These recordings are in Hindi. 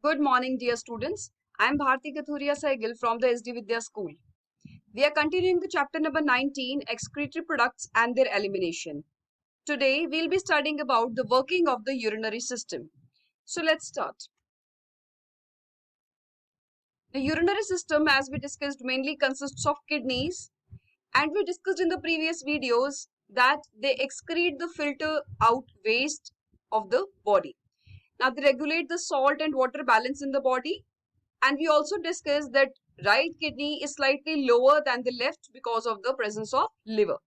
Good morning, dear students. I am Bharti Kathuria Saigil from the SD Vidya School. We are continuing the chapter number 19, excretory products and their elimination. Today, we'll be studying about the working of the urinary system. So let's start. The urinary system, as we discussed, mainly consists of kidneys, and we discussed in the previous videos that they excrete the filter out waste of the body. Now, they regulate the salt and water balance in the body. And we also discussed that right kidney is slightly lower than the left because of the presence of liver.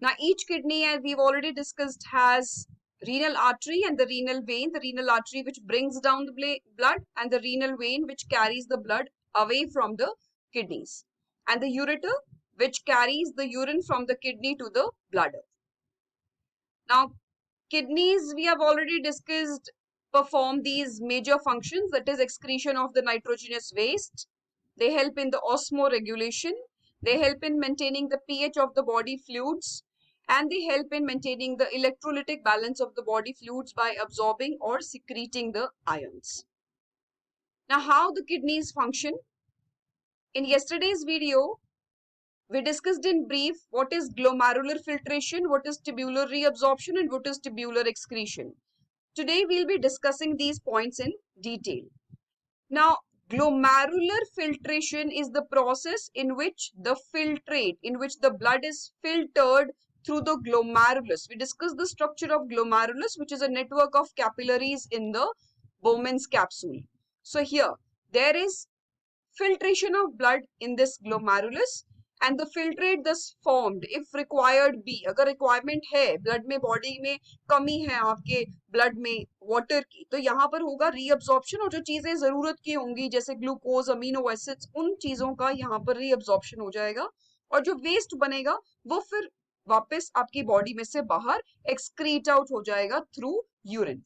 Now, each kidney, as we've already discussed, has renal artery and the renal vein. The renal artery which brings down the blood, and the renal vein which carries the blood away from the kidneys, and the ureter which carries the urine from the kidney to the bladder. Now, kidneys, we have already discussed, perform these major functions, that is excretion of the nitrogenous waste. They help in the osmoregulation. They help in maintaining the pH of the body fluids, and they help in maintaining the electrolytic balance of the body fluids by absorbing or secreting the ions. Now, how the kidneys function? In yesterday's video, we discussed in brief what is glomerular filtration, what is tubular reabsorption, and what is tubular excretion. Today, we'll be discussing these points in detail. Now, glomerular filtration is the process in which the filtrate, in which the blood is filtered through the glomerulus. We discussed the structure of glomerulus, which is a network of capillaries in the Bowman's capsule. So here, there is filtration of blood in this glomerulus, and the filtrate thus formed if required be. अगर requirement है blood में, body में कमी है आपके blood में water की, तो यहाँ पर होगा reabsorption, और जो चीजें जरूरत की होंगी जैसे ग्लूकोज, अमीनो एसिड्स, उन चीजों का यहाँ पर reabsorption हो जाएगा, और जो waste बनेगा वो फिर वापस आपकी बॉडी में से बाहर excrete out हो जाएगा through urine.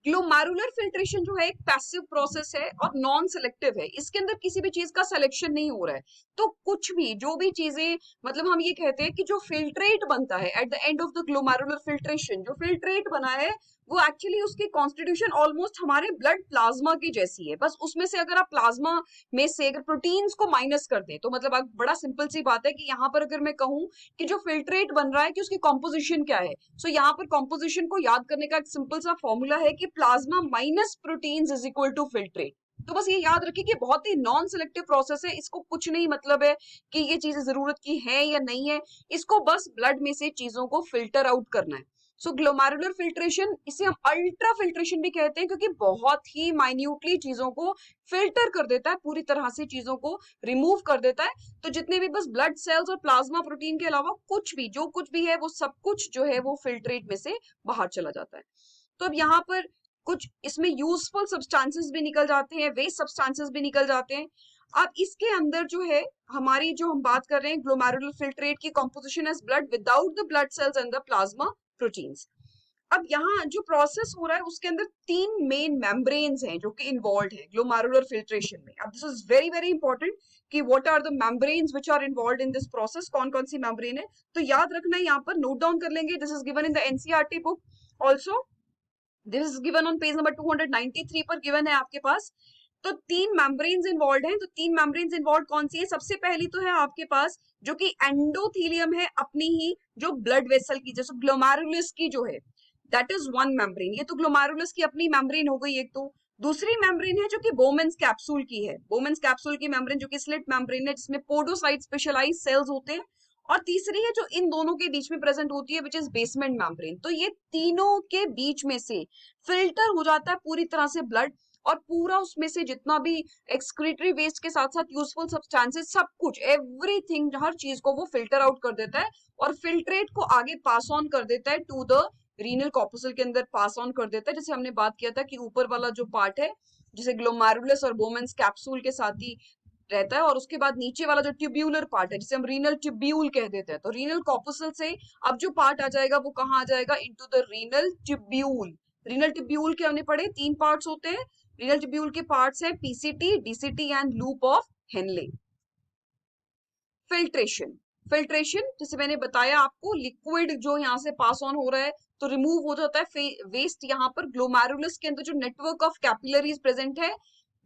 ग्लोमेरुलर फिल्ट्रेशन जो है एक पैसिव प्रोसेस है और नॉन सेलेक्टिव है. इसके अंदर किसी भी चीज का सिलेक्शन नहीं हो रहा है. तो कुछ भी, जो भी चीजें, मतलब हम ये कहते हैं कि जो फिल्ट्रेट बनता है at the end of the glomerular filtration, जो फिल्ट्रेट बना है वो एक्चुअली उसकी कॉन्स्टिट्यूशन ऑलमोस्ट हमारे ब्लड प्लाज्मा की जैसी है. बस उसमें से अगर आप प्लाज्मा में से अगर प्रोटीन्स को माइनस कर दें तो मतलब आप, बड़ा सिंपल सी बात है कि यहाँ पर अगर मैं कहूँ कि जो फिल्ट्रेट बन रहा है कि उसकी कॉम्पोजिशन क्या है, सो यहाँ पर कॉम्पोजिशन को याद करने का एक सिंपल सा फॉर्मूला है कि plasma minus proteins is equal to filtrate. तो बस ये याद रखिए कि बहुत ही नॉन सिलेक्टिव प्रोसेस है. इसको कुछ नहीं मतलब है कि ये चीजें जरूरत की है या नहीं है, इसको बस ब्लड में से चीजों को फिल्टर आउट करना है. सो ग्लोमेरुलर फिल्ट्रेशन, इसे हम अल्ट्रा फिल्ट्रेशन भी कहते हैं क्योंकि बहुत ही माइन्यूटली चीजों को फिल्टर कर देता है, पूरी तरह से चीजों को रिमूव कर देता है. तो जितने भी बस ब्लड सेल्स और प्लाज्मा प्रोटीन के अलावा कुछ भी, जो कुछ भी है वो सब कुछ जो है वो फिल्ट्रेट में से बाहर चला जाता है. तो अब यहाँ पर कुछ इसमें यूजफुल सब्सटेंसेस भी निकल जाते हैं, वेस्ट सब्सटेंसेस भी निकल जाते हैं. अब इसके अंदर जो है हमारी, जो हम बात कर रहे हैं ग्लोमेरुलर फिल्ट्रेट की composition as blood without the blood cells and the plasma proteins. अब यहाँ जो प्रोसेस हो रहा है उसके अंदर तीन मेन मेम्ब्रेन्स हैं जो कि इन्वॉल्व है ग्लोमेरुलर फिल्ट्रेशन में. अब this is very very important कि what are the membranes which are involved in this process. कौन कौन सी मेम्ब्रेन है तो याद रखना है, यहाँ पर नोट डाउन कर लेंगे. This is given in the NCERT book also. This is given on page number 293 पर गिवन है आपके पास. तो तीन मेम्ब्रेन्स इन्वॉल्व हैं. तो तीन मेम्ब्रेन्स इन्वॉल्व कौन सी है? सबसे पहली तो है आपके पास जो कि एंडोथीलियम है, अपनी ही जो ब्लड वेसल की, जैसे ग्लोमेरुलस की जो है, दैट इज वन मेम्ब्रेन. ये तो ग्लोमेरुलस की अपनी मेम्ब्रेन हो गई एक. तो दूसरी मेम्ब्रेन है जो कि बोमेन्स कैप्सूल की है. बोमेन्स कैप्सूल की मेम्ब्रेन जो कि स्लिट मेम्ब्रेन है, जिसमें पोडोसाइट स्पेशलाइज्ड सेल्स होते हैं. और तीसरी है जो इन दोनों के बीच में प्रेजेंट होती है, विच इज बेसमेंट मेम्ब्रेन. तो ये तीनों के बीच में से फिल्टर हो जाता है पूरी तरह से ब्लड, और पूरा उसमें से जितना भी एक्सक्रीटरी वेस्ट के साथ साथ यूजफुल सब्सटेंसेस, सब कुछ, एवरीथिंग, हर चीज को वो फिल्टर आउट कर देता है और फिल्ट्रेट को आगे पास ऑन कर देता है टू द रीनल कॉर्पस्कल के अंदर पास ऑन कर देता है. जैसे हमने बात किया था कि ऊपर वाला जो पार्ट है जिसे ग्लोमेरुलस और बोमेन्स कैप्सूल के साथ ही रहता है, और उसके बाद नीचे वाला जो ट्यूब्यूलर पार्ट है जिसे हम रीनल ट्यूब्यूल कह देते हैं. तो रीनल कॉर्पस्कल से अब जो पार्ट आ जाएगा वो कहाँ आ जाएगा? Into the renal tubule. Renal tubule के हमने पढ़े तीन पार्ट्स होते हैं. रीनल ट्यूब्यूल के पार्ट्स हैं PCT, DCT and loop of Henle. Filtration, filtration जैसे मैंने बताया आपको, लिक्विड जो यहाँ से पास ऑन हो रहा है तो रिमूव हो जाता है वेस्ट। यहाँ पर ग्लोमेरुलस के अंदर जो नेटवर्क ऑफ कैपिलरीज प्रेजेंट है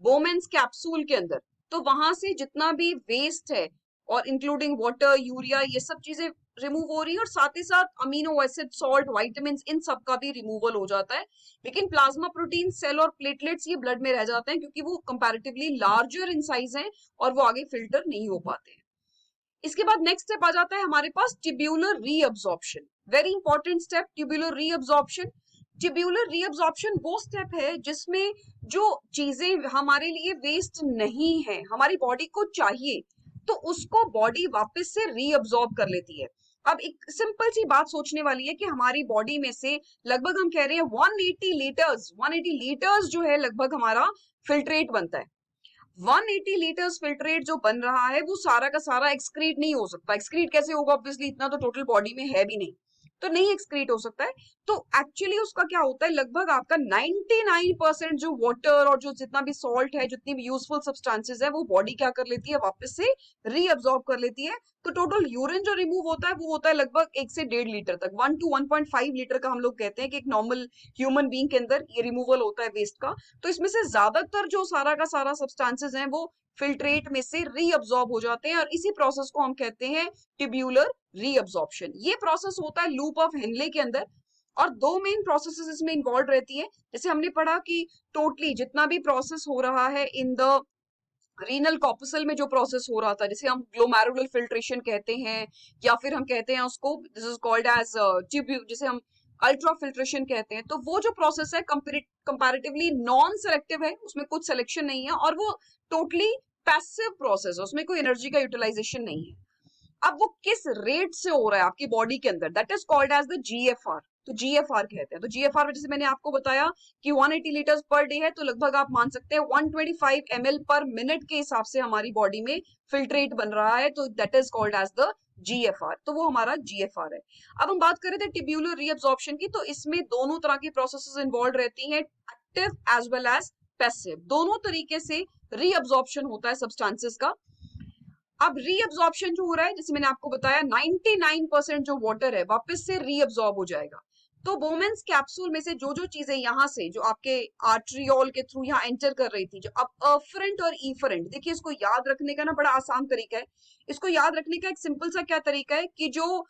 बोमेन्स कैप्सूल के अंदर, तो वहां से जितना भी वेस्ट है और इंक्लूडिंग वाटर, यूरिया, ये सब चीजें रिमूव हो रही है, और साथ ही साथ अमीनो एसिड, सॉल्ट, वाइटामिन, इन सब का भी रिमूवल हो जाता है। लेकिन प्लाज्मा प्रोटीन, सेल और प्लेटलेट्स ये ब्लड में रह जाते हैं क्योंकि वो कंपैरेटिवली लार्जर इन साइज हैं और वो आगे फिल्टर नहीं हो पाते हैं। इसके बाद नेक्स्ट स्टेप आ जाता है हमारे पास tubular reabsorption. Very important step, tubular reabsorption. Tubular reabsorption वो स्टेप है जिसमें जो चीजें हमारे लिए वेस्ट नहीं है, हमारी बॉडी को चाहिए, तो उसको बॉडी वापस से रीअब्जॉर्ब कर लेती है। अब एक सिंपल सी बात सोचने वाली है कि हमारी बॉडी में से लगभग हम कह रहे हैं 180 लीटर्स जो है लगभग हमारा फिल्ट्रेट बनता है। 180 लीटर्स फिल्ट्रेट जो बन रहा है वो सारा का सारा एक्सक्रीट नहीं हो सकता। एक्सक्रीट कैसे होगा? ऑब्वियसली इतना तो टोटल बॉडी में है भी नहीं, तो नहीं एक्सक्रीट हो सकता है। तो एक्चुअली उसका क्या होता है, लगभग आपका 99% जो वाटर और जो जितना भी सॉल्ट है, जितनी भी यूजफुल सब्सटेंसेस है, वो बॉडी क्या कर लेती है, वापस से रीअब्सॉर्ब कर लेती है। तो टोटल यूरिन जो रिमूव होता है वो होता है लगभग 1 से 1.5 लीटर तक, 1 to 1.5 लीटर का हम लोग कहते हैं कि एक नॉर्मल ह्यूमन बीइंग के अंदर ये रिमूवल होता है वेस्ट का। तो इसमें से ज्यादातर जो सारा का सारा सब्सटेंसेस हैं वो फिल्ट्रेट में से रीअब्सॉर्ब हो जाते हैं, और इसी प्रोसेस को हम कहते हैं ट्यूब्यूलर रीअब्सॉर्प्शन। ये प्रोसेस होता है लूप ऑफ हेनले के अंदर, और दो मेन प्रोसेसेस इसमें इन्वॉल्व रहती है। जैसे हमने पढ़ा कि टोटली जितना भी प्रोसेस हो रहा है इन द रीनल कॉर्पसल में, जो प्रोसेस हो रहा था जिसे हम ग्लोमेरुलर फिल्ट्रेशन कहते हैं, या फिर हम कहते हैं उसको, दिस इज कॉल्ड एज ट्यूब्यू, जिसे हम अल्ट्रा फिल्ट्रेशन कहते हैं। तो वो जो प्रोसेस है कंपैरेटिवली नॉन सेलेक्टिव है, उसमें कुछ सिलेक्शन नहीं है, और वो टोटली पैसिव प्रोसेस है, उसमें कोई एनर्जी का यूटिलाइजेशन नहीं है। अब वो किस रेट से हो रहा है आपकी बॉडी के अंदर, that is called as the GFR. तो जीएफआर कहते हैं। तो जीएफआर में जैसे मैंने आपको बताया कि 180 लीटर्स पर डे है, तो लगभग आप मान सकते हैं 125 ml पर मिनट के हिसाब से हमारी बॉडी में फिल्ट्रेट बन रहा है, तो that is called as the GFR. तो वो हमारा जीएफआर है। अब हम बात करें थे ट्यूब्यूलर रीअब्सॉर्प्शन की, तो इसमें दोनों तरह की प्रोसेसेस इन्वॉल्व रहती हैं, active as well as passive, दोनों तरीके से रीअब्सॉर्प्शन होता है सब्सटेंसेस का। अब रीअब्सॉर्प्शन जो हो रहा है, जैसे मैंने आपको बताया 99% जो वाटर है वापस से रीअब्सॉर्ब हो जाएगा। तो बोमेन्स कैप्सूल में से जो जो चीजें यहाँ से जो आपके आर्ट्रियोल के थ्रू यहाँ एंटर कर रही थी, जो अब अफरेंट और ईफरेंट, देखिए इसको याद रखने का ना बड़ा आसान तरीका है। इसको याद रखने का एक सिंपल सा क्या तरीका है कि जो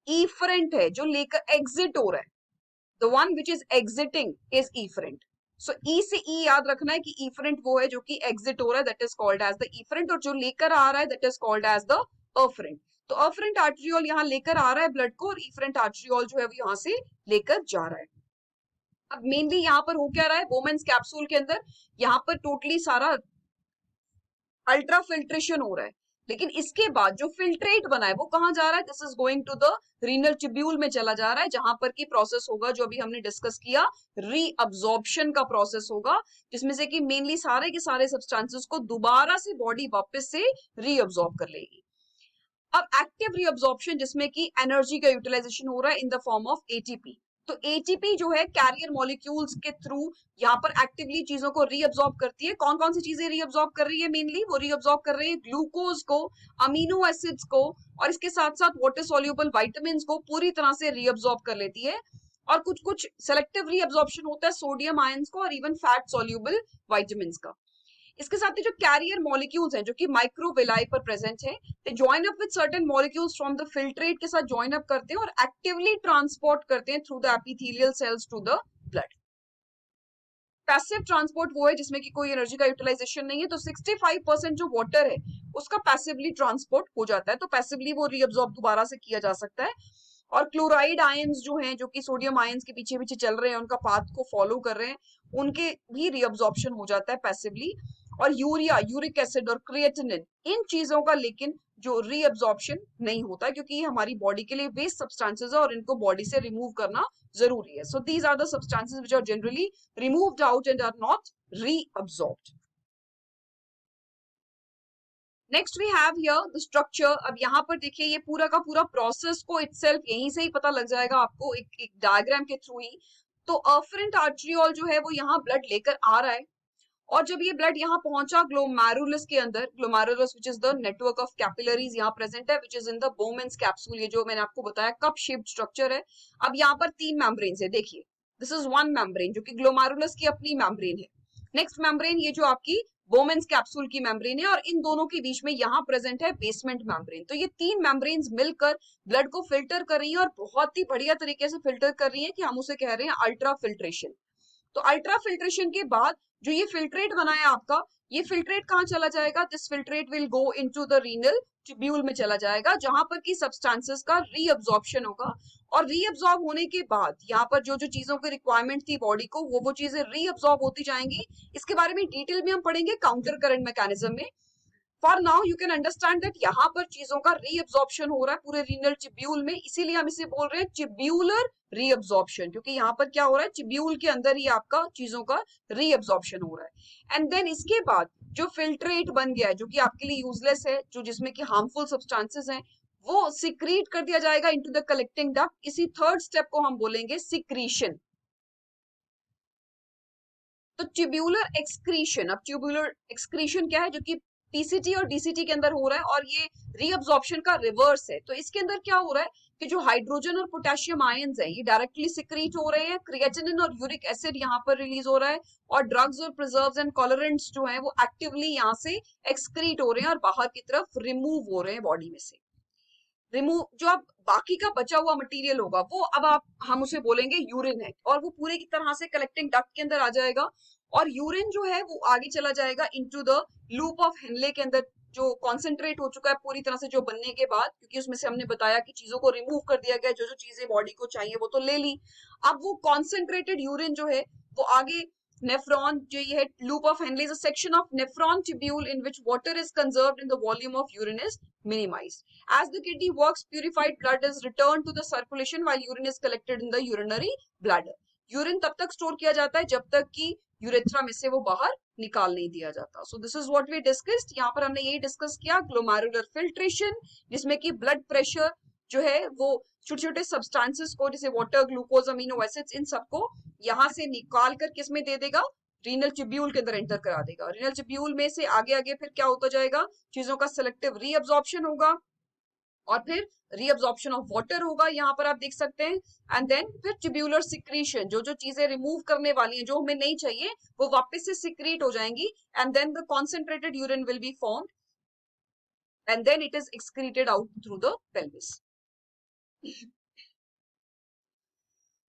ईफरेंट है, जो लेकर एग्जिट हो रहा है, the one which is exiting is efferent. So E से ई याद रखना है कि इफरेंट वो है जो कि एग्जिट हो रहा है, that is called as the efferent, और जो लेकर आ रहा है that is called as the afferent. तो अफरेंट आर्ट्रियोल यहाँ लेकर आ रहा है ब्लड को, और इफरेंट आर्ट्रियोल जो है वो यहाँ से लेकर जा रहा है। अब मेनली यहाँ पर हो क्या रहा है, बोमेन्स कैप्सूल के अंदर यहाँ पर टोटली सारा अल्ट्रा फिल्ट्रेशन हो रहा है, लेकिन इसके बाद जो फिल्ट्रेट बना है वो कहाँ जा रहा है, this is going to the renal tubule में चला जा रहा है, जहां पर की प्रोसेस होगा जो अभी हमने डिस्कस किया, रीअब्सॉर्प्शन का प्रोसेस होगा, जिसमें से कि मेनली सारे के सारे सब्सटेंसेस को दोबारा से बॉडी वापस से रीअब्सॉर्ब कर लेगी। अब एक्टिव रीअब्सॉर्प्शन, जिसमें कि एनर्जी का यूटिलाइजेशन हो रहा है in the form of ATP. तो एटीपी जो है कैरियर मॉलिक्यूल्स के थ्रू यहाँ पर एक्टिवली चीजों को रीअब्सॉर्ब करती है। कौन कौन सी चीजें रीअब्सॉर्ब कर रही है, मेनली वो रीअब्सॉर्ब कर रही है ग्लूकोज को, अमीनो एसिड्स को, और इसके साथ साथ वाटर सोल्यूबल विटामिन्स को पूरी तरह से रीअब्सॉर्ब कर लेती है। और कुछ कुछ सेलेक्टिव रीअब्सॉर्प्शन होता है सोडियम आयंस को और इवन फैट सोल्यूबल विटामिन्स का। इसके साथ ही जो कैरियर मॉलिक्यूल्स हैं जो कि माइक्रोविलाई पर प्रेजेंट है, they join up with certain molecules from the filtrate के साथ जॉइन अप करते हैं और एक्टिवली ट्रांसपोर्ट करते हैं through the epithelial cells to the blood. Passive transport वो है जिसमें कि कोई एनर्जी का यूटिलाइजेशन नहीं है, तो 65% जो वाटर है उसका पैसिवली ट्रांसपोर्ट हो जाता है, तो पैसिवली वो रीअब्सॉर्ब दोबारा से किया जा सकता है। और क्लोराइड आयंस जो हैं, जो कि सोडियम आयंस के पीछे पीछे चल रहे हैं, उनका पाथ को फॉलो कर रहे हैं, उनके भी रीअब्सॉर्प्शन हो जाता है पैसिवली। और यूरिया, यूरिक एसिड और क्रिएटिनिन, इन चीजों का लेकिन जो रीअब्सॉर्प्शन नहीं होता, क्योंकि ये हमारी बॉडी के लिए वेस्ट सब्सटेंसेस है और इनको बॉडी से रिमूव करना जरूरी है। So these are the substances which are generally removed out and are not reabsorbed. Next we have here the structure. अब यहाँ पर देखिए ये पूरा का पूरा प्रोसेस को इटसेल्फ यहीं से ही पता लग जाएगा आपको एक डायग्राम के थ्रू ही। तो अफरेंट आर्ट्रियोल जो है वो यहाँ ब्लड लेकर आ रहा है, और जब ये ब्लड यहाँ पहुंचा ग्लोमेरुलस के अंदर, glomerulus which is the network of capillaries यहाँ प्रेजेंट है, which is in the Bowman's capsule, ये जो मैंने आपको बताया कप शेप्ड स्ट्रक्चर है। अब यहाँ पर 3 मेम्ब्रेन है, देखिए दिस इज 1 मेम्ब्रेन जो कि ग्लोमेरुलस की अपनी मेम्ब्रेन है। नेक्स्ट मेम्ब्रेन ये जो आपकी बोमेन्स कैप्सूल की मेम्ब्रेन है, और इन दोनों के बीच में यहाँ प्रेजेंट है बेसमेंट मेम्ब्रेन। तो ये 3 मेम्ब्रेन्स मिलकर ब्लड को फिल्टर कर रही है, और बहुत ही बढ़िया तरीके से फिल्टर कर रही है कि हम उसे कह रहे हैं अल्ट्रा फिल्ट्रेशन। तो अल्ट्रा फिल्ट्रेशन के बाद जो ये फिल्ट्रेट बना है आपका, ये फिल्ट्रेट कहाँ चला जाएगा? This filtrate will go into the renal tubule में चला जाएगा, जहां पर की सब्सटेंसेस का रीअब्जॉर्प्शन होगा। और रीअब्जॉर्ब होने के बाद यहाँ पर जो जो चीजों की रिक्वायरमेंट थी बॉडी को, वो चीजें रीअब्जॉर्ब होती जाएंगी। इसके बारे में डिटेल में हम पढ़ेंगे काउंटर करंट मैकेनिज्म में। For now you can understand that यहाँ पर चीजों का रीअब्जॉर्प्शन हो रहा है पूरे रीनल ट्यूब्यूल में, इसीलिए हम इसे बोल रहे हैं ट्यूब्यूलर रीअब्जॉर्प्शन, क्योंकि यहाँ पर क्या हो रहा है, ट्यूब्यूल के अंदर ही आपका चीजों का रीअब्जॉर्प्शन हो रहा है। एंड देन इसके बाद जो फिल्ट्रेट बन गया है, जो कि आपके लिए यूजलेस है, जो जिसमें कि हार्मफुल सब्सटेंसेस हैं, वो सिक्रीट कर दिया जाएगा इनटू द कलेक्टिंग डक्ट। इसी थर्ड स्टेप को हम बोलेंगे सिक्रीशन। तो ट्यूब्यूलर एक्सक्रीशन, अब ट्यूब्यूलर एक्सक्रीशन क्या है, जो कि पीसीटी और डीसीटी के अंदर हो रहा है, और ये रीअब्जॉर्प्शन का रिवर्स है। तो इसके अंदर क्या हो रहा है कि जो हाइड्रोजन और पोटेशियम आयंस है, ये डायरेक्टली सिक्रीट हो रहे हैं, क्रिएटिनिन और यूरिक एसिड यहाँ पर रिलीज हो रहा है, और ड्रग्स और प्रिजर्व्स एंड कॉलरेंट्स जो है वो एक्टिवली यहाँ से एक्सक्रीट हो रहे हैं और बाहर की तरफ रिमूव हो रहे हैं बॉडी में से। रिमूव जो अब बाकी का बचा हुआ मटेरियल होगा, वो अब हम उसे बोलेंगे यूरिन है, और वो पूरे की तरह से कलेक्टिंग डक्ट के अंदर आ जाएगा। और यूरिन जो है वो आगे चला जाएगा into the loop of Henle के अंदर, जो कॉन्सेंट्रेट हो चुका है पूरी तरह से, जो बनने के बाद, क्योंकि उसमें से हमने बताया कि चीजों को रिमूव कर दिया गया, जो जो चीजें बॉडी को चाहिए वो तो ले ली। अब वो कॉन्सेंट्रेटेड यूरिन जो है वो आगे नेफ्रॉन, जो ये है loop of Henle is a section of nephron tubule in which water is conserved in the volume of urine is minimised. As the kidney works, purified blood is returned to the circulation while urine is collected in the urinary bladder. Urine तब तक स्टोर किया जाता है जब तक कि यूरेथ्रा में से वो बाहर निकाल नहीं दिया जाता। So this is what we discussed. यहाँ पर हमने यही डिस्कस किया ग्लोमेरुलर फिल्ट्रेशन, जिसमें कि ब्लड प्रेशर जो है वो छोटे छोटे सब्सटेंसेस को, जैसे वाटर, ग्लूकोज, अमीनो एसिड्स, इन सबको यहाँ से निकाल कर किस में दे देगा, रीनल ट्यूब्यूल के अंदर एंटर करा देगा। रीनल ट्यूब्यूल में से आगे आगे फिर क्या होता जाएगा, चीजों का सिलेक्टिव रीअब्जॉर्प्शन होगा, और फिर रीअब्जॉर्प्शन ऑफ वाटर होगा, यहाँ पर आप देख सकते हैं। एंड देन फिर ट्यूब्यूलर सिक्रीशन, जो जो चीजें रिमूव करने वाली हैं, जो हमें नहीं चाहिए, वो वापस से सिक्रीट हो जाएंगी, and then the concentrated urine will be formed, and then it is excreted out through the pelvis.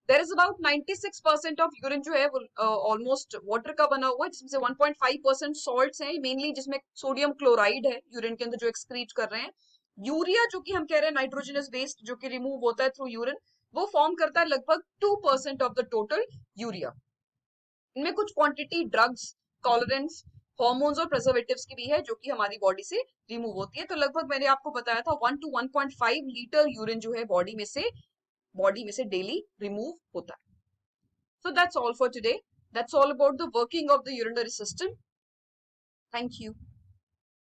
There is about 96% of urine जो है वो ऑलमोस्ट वाटर का बना हुआ है, जिसमें से 1.5% सॉल्ट्स हैं मेनली, जिसमें सोडियम क्लोराइड है यूरिन के अंदर जो एक्सक्रीट कर रहे हैं। यूरिया जो कि हम कह रहे हैं नाइट्रोजनस वेस्ट, जो कि रिमूव होता है थ्रू यूरिन, वो फॉर्म करता है लगभग 2% ऑफ द टोटल यूरिया। इनमें कुछ क्वांटिटी ड्रग्स, टॉलरेंस, हॉर्मोन्स और प्रिजर्वेटिव्स की भी है, जो कि हमारी बॉडी से रिमूव होती है। तो लगभग मैंने आपको बताया था 1 to 1.5 लीटर यूरिन जो है बॉडी में से डेली रिमूव होता है। So that's all for today. That's all about the working of the urinary system. Thank you.